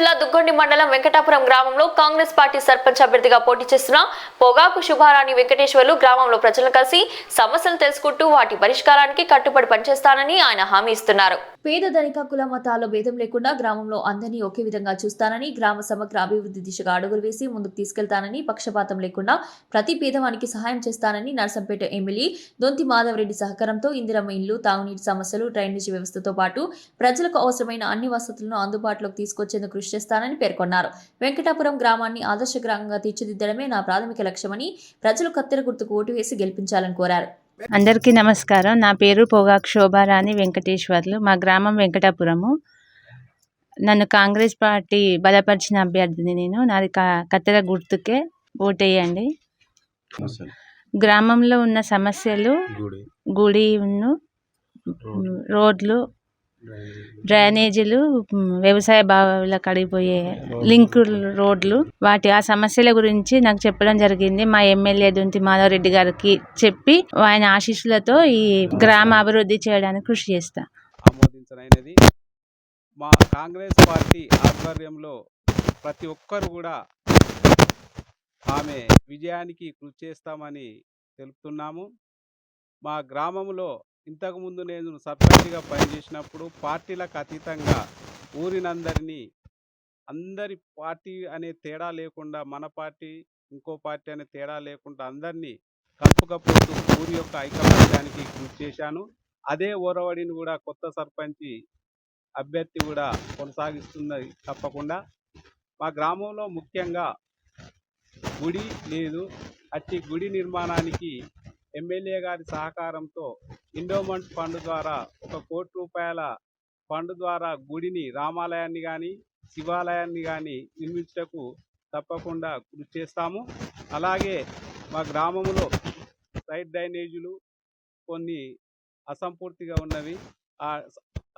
జిల్లా దుగ్గొండి మండలం వెంకటాపురం గ్రామంలో కాంగ్రెస్ పార్టీ సర్పంచ్ అభ్యర్థిగా పోటీ చేస్తున్న పొగాకు శుభారాణి వెంకటేశ్వర్లు గ్రామంలో ప్రజలను కలిసి సమస్యలు తెలుసుకుంటూ వాటి పరిష్కారానికి కట్టుబడి పనిచేస్తానని ఆయన హామీ ఇస్తున్నారు. పేద ధనిక కుల మతాల భేదం లేకుండా గ్రామంలో అందరినీ ఒకే విధంగా చూస్తానని, గ్రామ సమగ్ర అభివృద్ధి దిశగా అడుగులు వేసి ముందుకు తీసుకెళ్తానని, పక్షపాతం లేకుండా ప్రతి పేదవానికి సహాయం చేస్తానని నర్సంపేట ఎమ్మెల్యే దొంతి మాధవరెడ్డి సహకారంతో ఇందిరమ్మ ఇల్లు, తాగునీటి సమస్యలు, డ్రైనేజీ వ్యవస్థతో పాటు ప్రజలకు అవసరమైన అన్ని వసతులను అందుబాటులోకి తీసుకొచ్చేందుకు కృషి చేస్తానని పేర్కొన్నారు. వెంకటాపురం గ్రామాన్ని ఆదర్శ గ్రామంగా తీర్చిదిద్దడమే నా ప్రాథమిక లక్ష్యమని ప్రజలు కత్తెర గుర్తుకు ఓటు వేసి గెలిపించాలని కోరారు. అందరికీ నమస్కారం. నా పేరు పొగాకు శోభారాణి వెంకటేశ్వర్లు. మా గ్రామం వెంకటాపురము. నన్ను కాంగ్రెస్ పార్టీ బలపరిచిన అభ్యర్థిని నేను. నాది కత్తెర గుర్తుకే ఓటేయండి. గ్రామంలో ఉన్న సమస్యలు గుడి, రోడ్లు, డ్రైనేజీలు, వ్యవసాయ బావులకు అడిగిపోయే లింక్ రోడ్లు, ఆ సమస్యల గురించి నాకు చెప్పడం జరిగింది. మా ఎమ్మెల్యే దొంతి మాధవరెడ్డి గారికి చెప్పి ఆయన ఆశీస్సులతో ఈ గ్రామ అభివృద్ధి చేయడానికి కృషి చేస్తా. ఆమోదించనైనది. మా కాంగ్రెస్ పార్టీ ఆధ్వర్యంలో ప్రతి ఒక్కరు కూడా ఆమె విజయానికి కృషి చేస్తామని తెలుపుతున్నాము. మా గ్రామంలో ఇంతకుముందు నేను సర్పంచ్గా పనిచేసినప్పుడు పార్టీలకు అతీతంగా అందరి పార్టీ అనే తేడా లేకుండా, మన పార్టీ ఇంకో పార్టీ అనే తేడా లేకుండా అందరినీ కలుపుకపోతూ ఊరి యొక్క ఐకమత్యానికి కృషి చేశాను. అదే ఓరవడిని కూడా కొత్త సర్పంచ్ అభ్యర్థి కూడా కొనసాగిస్తున్నది. తప్పకుండా మా గ్రామంలో ముఖ్యంగా గుడి లేదు. అట్టి గుడి నిర్మాణానికి ఎమ్మెల్యే గారి సహకారంతో ఎండోమెంట్ ఫండ్ ద్వారా ₹1 కోటి ఫండ్ ద్వారా గుడిని, రామాలయాన్ని కానీ శివాలయాన్ని కానీ నిర్మించటకు తప్పకుండా కృషి చేస్తాము. అలాగే మా గ్రామంలో సైడ్ డ్రైనేజీలు కొన్ని అసంపూర్తిగా ఉన్నవి.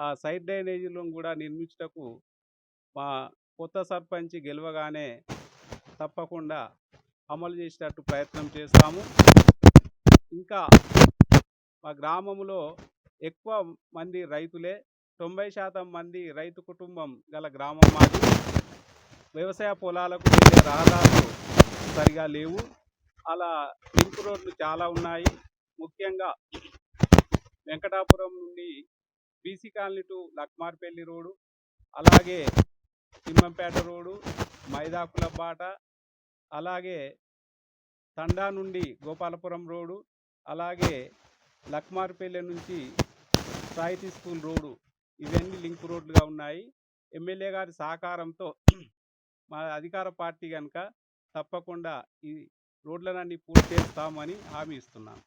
ఆ సైడ్ డ్రైనేజీలను కూడా నిర్మించటకు మా కొత్త సర్పంచ్ గెలవగానే తప్పకుండా అమలు చేసేటట్టు ప్రయత్నం చేస్తాము. ఇంకా మా గ్రామంలో ఎక్కువ మంది రైతులే. 90% మంది రైతు కుటుంబం గల గ్రామం మాది. వ్యవసాయ పొలాలకు వెళ్ళే రహదారులు సరిగా లేవు. అలా లింక్ రోడ్లు చాలా ఉన్నాయి. ముఖ్యంగా వెంకటాపురం నుండి బీసీ కాలనీ టు లక్మార్పల్లి రోడ్డు, అలాగే తిమ్మంపేట రోడ్డు, మైదాకుల బాట, అలాగే తండా నుండి గోపాలపురం రోడ్డు, అలాగే లక్మార్పల్లి నుంచి సాహితీ స్కూల్ రోడ్డు, ఇవన్నీ లింక్ రోడ్లుగా ఉన్నాయి. ఎమ్మెల్యే గారి సహకారంతో మా అధికార పార్టీ కనుక తప్పకుండా ఈ రోడ్లనన్నీ పూర్తి చేస్తామని హామీ ఇస్తున్నాను.